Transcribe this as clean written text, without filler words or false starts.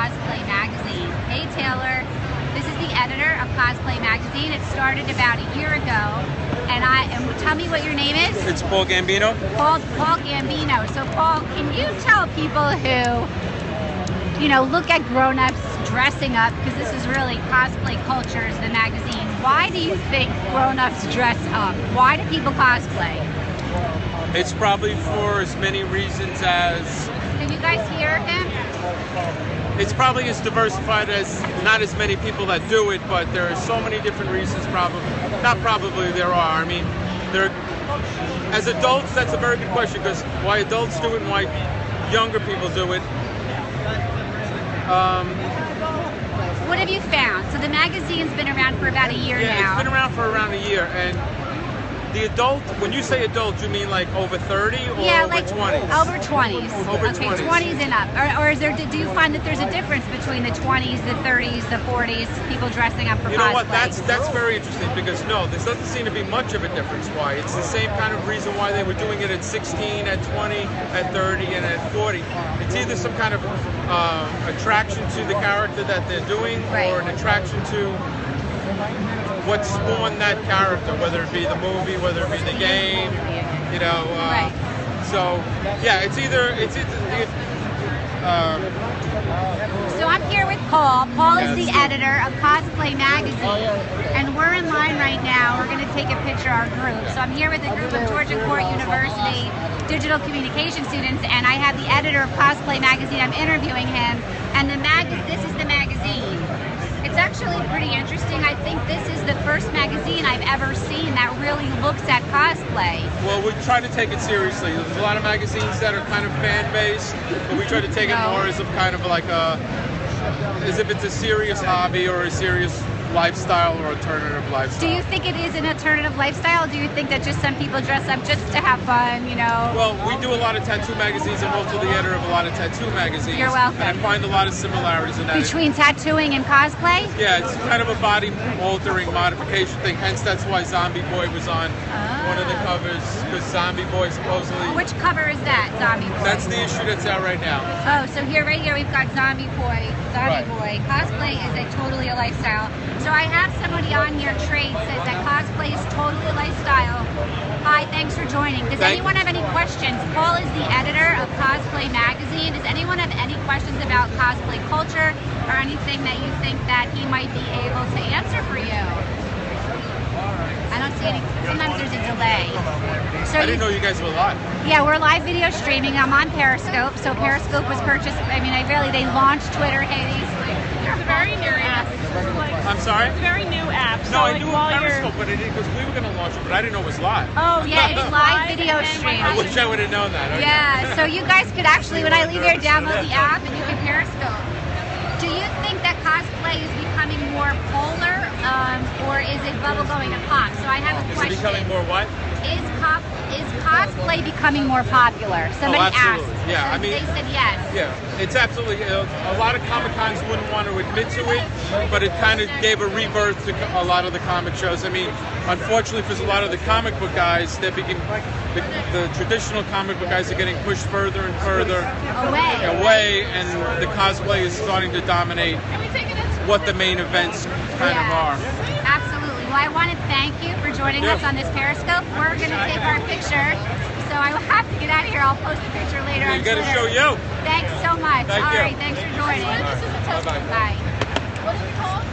Cosplay magazine. Hey Taylor, this is the editor of Cosplay magazine. It started about a year ago, and tell me what your name is. It's Paul Gambino. Paul Gambino. So Paul, can you tell people who, look at grown-ups dressing up, because this is really Cosplay Culture is the magazine. Why do you think grown-ups dress up? Why do people cosplay? It's probably for as many reasons as... Can you guys hear him? It's probably as diversified as, not as many people that do it, but there are so many different reasons probably. Not probably, there are. I mean, as adults, that's a very good question, because why adults do it and why younger people do it. What have you found? So the magazine's been around for about a year now. Yeah, it's been around for around a year, and the adult, when you say adult, you mean like over 30 or over 20s? Over 20s. Over okay, 20s. 20s and up. Or is there? Do you find that there's a difference between the 20s, the 30s, the 40s, people dressing up for cosplay? You know what? That's very interesting, because no, there doesn't seem to be much of a difference. Why? It's the same kind of reason why they were doing it at 16, at 20, at 30, and at 40. It's either some kind of attraction to the character that they're doing, right, or an attraction to what spawned that character, whether it be the movie, whether it be the game, right. So yeah, it's either So I'm here with Paul. Paul is the editor of Cosplay magazine, and we're in line right now. We're going to take a picture of our group. So I'm here with a group of Georgia Court University digital communication students, and I have the editor of Cosplay magazine. I'm interviewing him, and this is the magazine. It's actually pretty interesting. I think this is the first magazine I've ever seen that really looks at cosplay. Well, we try to take it seriously. There's a lot of magazines that are kind of fan-based, but we try to take it more as a kind of like as if it's a serious hobby or a serious lifestyle or alternative lifestyle. Do you think it is an alternative lifestyle? Or do you think that just some people dress up just to have fun, Well, we do a lot of tattoo magazines. I'm also the editor of a lot of tattoo magazines. You're welcome. And I find a lot of similarities in that. Between tattooing and cosplay? Yeah, it's kind of a body-altering modification thing. Hence, that's why Zombie Boy was on one of the covers, because Zombie Boy supposedly... Which cover is that, Zombie Boy? That's the issue that's out right now. Oh, so right here, we've got Zombie Boy. Boy. Cosplay is totally a lifestyle. So I have somebody on here, Trade, says that cosplay is totally a lifestyle. Hi, thanks for joining. Does anyone have any questions? Paul is the editor of Cosplay magazine. Does anyone have any questions about cosplay culture or anything that you think that he might be able to answer for you? I don't see any. Sometimes there's a delay. So I didn't know you guys were live. Yeah, we're live video streaming. I'm on Periscope. So Periscope was purchased. They launched Twitter. It's a very new app. I'm sorry? It's a very new app. No, I knew Periscope, but because we were going to launch it, but I didn't know it was live. Oh, yeah, it's live video streaming. I wish I would have known that. Okay. Yeah, so you guys could actually, when I leave here, download the app and you can Periscope. Do you think that cosplay is becoming more polar, or is it bubble going to pop? So I have a question. Is it becoming more what? Is cosplay becoming more popular? Somebody asked. Yeah, they said yes. Yeah, it's absolutely. A lot of Comic-Cons wouldn't want to admit to it, but it kind of gave a rebirth to a lot of the comic shows. Unfortunately for a lot of the comic book guys, the traditional comic book guys are getting pushed further and further away, and the cosplay is starting to dominate what the main events kind of are. Absolutely. Well, I want to thank you for joining us on this Periscope. We're going to take our picture, so I will have to get out of here. I'll post a picture later on Twitter. You got to show you. Thanks so much. Thank you. All right, thanks for joining. Bye-bye. Bye. What is it called?